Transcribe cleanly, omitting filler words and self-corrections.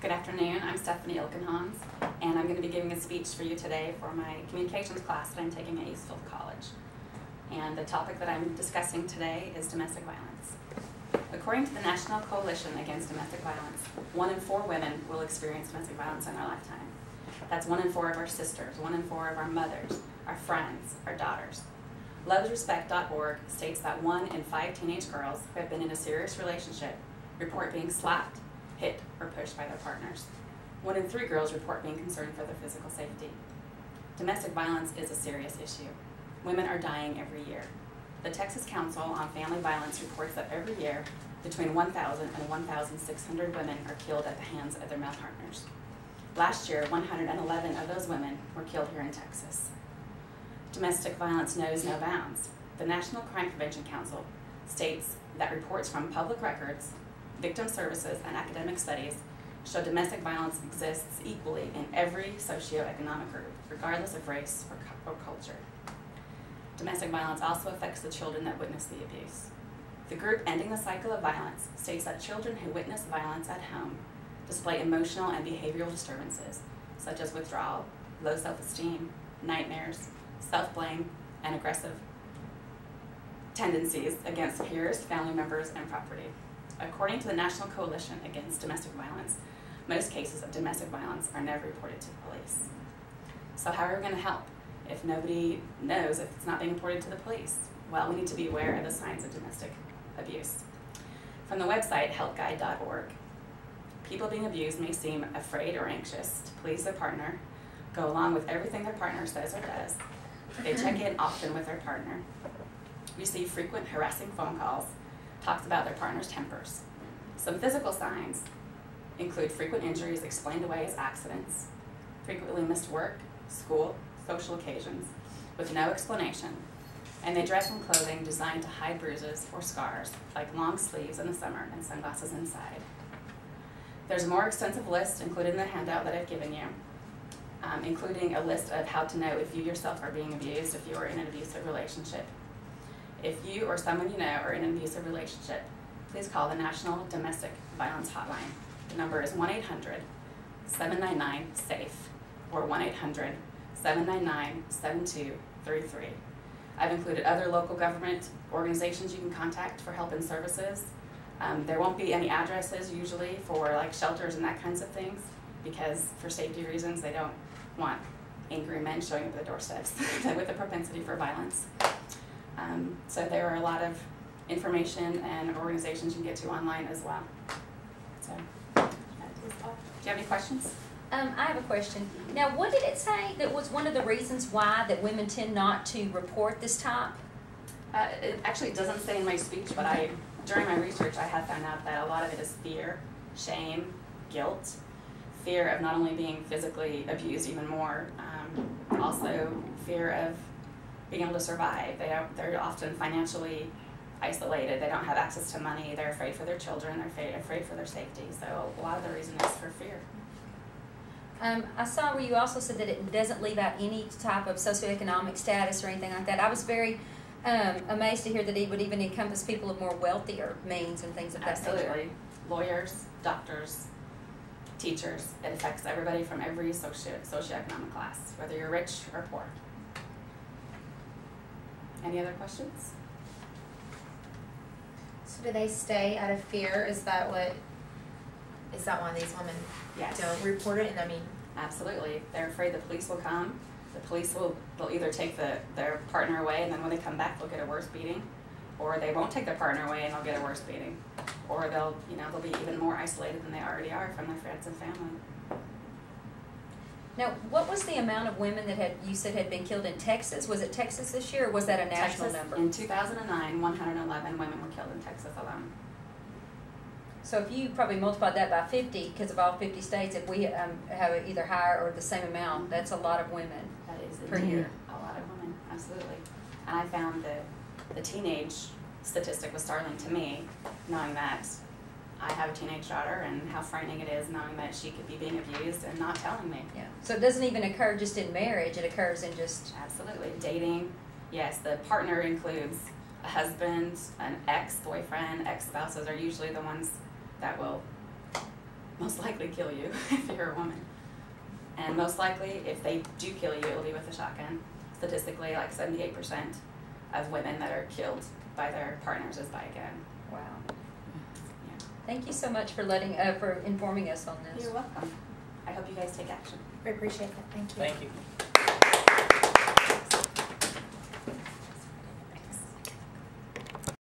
Good afternoon, I'm S.Ilkenhans, and I'm going to be giving a speech for you today for my communications class that I'm taking at Eastfield College. And the topic that I'm discussing today is domestic violence. According to the National Coalition Against Domestic Violence, 1 in 4 women will experience domestic violence in their lifetime. That's 1 in 4 of our sisters, 1 in 4 of our mothers, our friends, our daughters. Lovesrespect.org states that 1 in 5 teenage girls who have been in a serious relationship report being slapped, hit, or pushed by their partners. 1 in 3 girls report being concerned for their physical safety. Domestic violence is a serious issue. Women are dying every year. The Texas Council on Family Violence reports that every year, between 1,000 and 1,600 women are killed at the hands of their male partners. Last year, 111 of those women were killed here in Texas. Domestic violence knows no bounds. The National Crime Prevention Council states that reports from public records, victim services, and academic studies show domestic violence exists equally in every socioeconomic group, regardless of race or culture. Domestic violence also affects the children that witness the abuse. The group Ending the Cycle of Violence states that children who witness violence at home display emotional and behavioral disturbances, such as withdrawal, low self-esteem, nightmares, self-blame, and aggressive tendencies against peers, family members, and property. According to the National Coalition Against Domestic Violence, most cases of domestic violence are never reported to the police. So how are we going to help if nobody knows if it's not being reported to the police? Well, we need to be aware of the signs of domestic abuse. From the website helpguide.org, people being abused may seem afraid or anxious to please their partner, go along with everything their partner says or does. They check in often with their partner, receive frequent harassing phone calls, talks about their partner's tempers. Some physical signs include frequent injuries explained away as accidents, frequently missed work, school, social occasions, with no explanation, and they dress in clothing designed to hide bruises or scars, like long sleeves in the summer and sunglasses inside. There's a more extensive list included in the handout that I've given you, including a list of how to know if you yourself are being abused, if you are in an abusive relationship. If you or someone you know are in an abusive relationship, please call the National Domestic Violence Hotline. The number is 1-800-799-SAFE or 1-800-799-7233. I've included other local government organizations you can contact for help and services. There won't be any addresses usually for like shelters and that kinds of things because for safety reasons they don't want angry men showing up at the doorsteps with a propensity for violence. So there are a lot of information and organizations you can get to online as well. So, do you have any questions? I have a question. Now, what did it say that was one of the reasons why that women tend not to report this type? It actually doesn't say in my speech, but during my research I have found out that a lot of it is fear, shame, guilt, fear of not only being physically abused even more, also fear of being able to survive. They're often financially isolated. They don't have access to money. They're afraid for their children. They're afraid for their safety. So a lot of the reason is for fear. I saw where you also said that it doesn't leave out any type of socioeconomic status or anything like that. I was very amazed to hear that it would even encompass people of more wealthier means and things of that nature. Absolutely. Lawyers, doctors, teachers. It affects everybody from every socioeconomic class, whether you're rich or poor. Any other questions? So do they stay out of fear? Is that why these women don't report it? And I mean, absolutely. They're afraid the police will come. The police they'll either take their partner away and then when they come back they'll get a worse beating, or they won't take their partner away and they'll get a worse beating, or they'll be even more isolated than they already are from their friends and family. Now, what was the amount of women that you said had been killed in Texas? Was it Texas this year, or was that a national number? In 2009, 111 women were killed in Texas alone. So if you probably multiply that by 50, because of all 50 states, if we have either higher or the same amount, that's a lot of women. That is per year. A lot of women, absolutely. And I found the teenage statistic was startling to me, knowing that I have a teenage daughter and how frightening it is knowing that she could be being abused and not telling me. Yeah. So it doesn't even occur just in marriage, it occurs in just... Absolutely. Dating, yes, the partner includes a husband, an ex-boyfriend, ex-spouses are usually the ones that will most likely kill you if you're a woman. And most likely, if they do kill you, it'll be with a shotgun. Statistically, like 78% of women that are killed by their partners is by a gun. Wow. Yeah. Thank you so much for for informing us on this. You're welcome. I hope you guys take action. We appreciate that. Thank you. Thank you.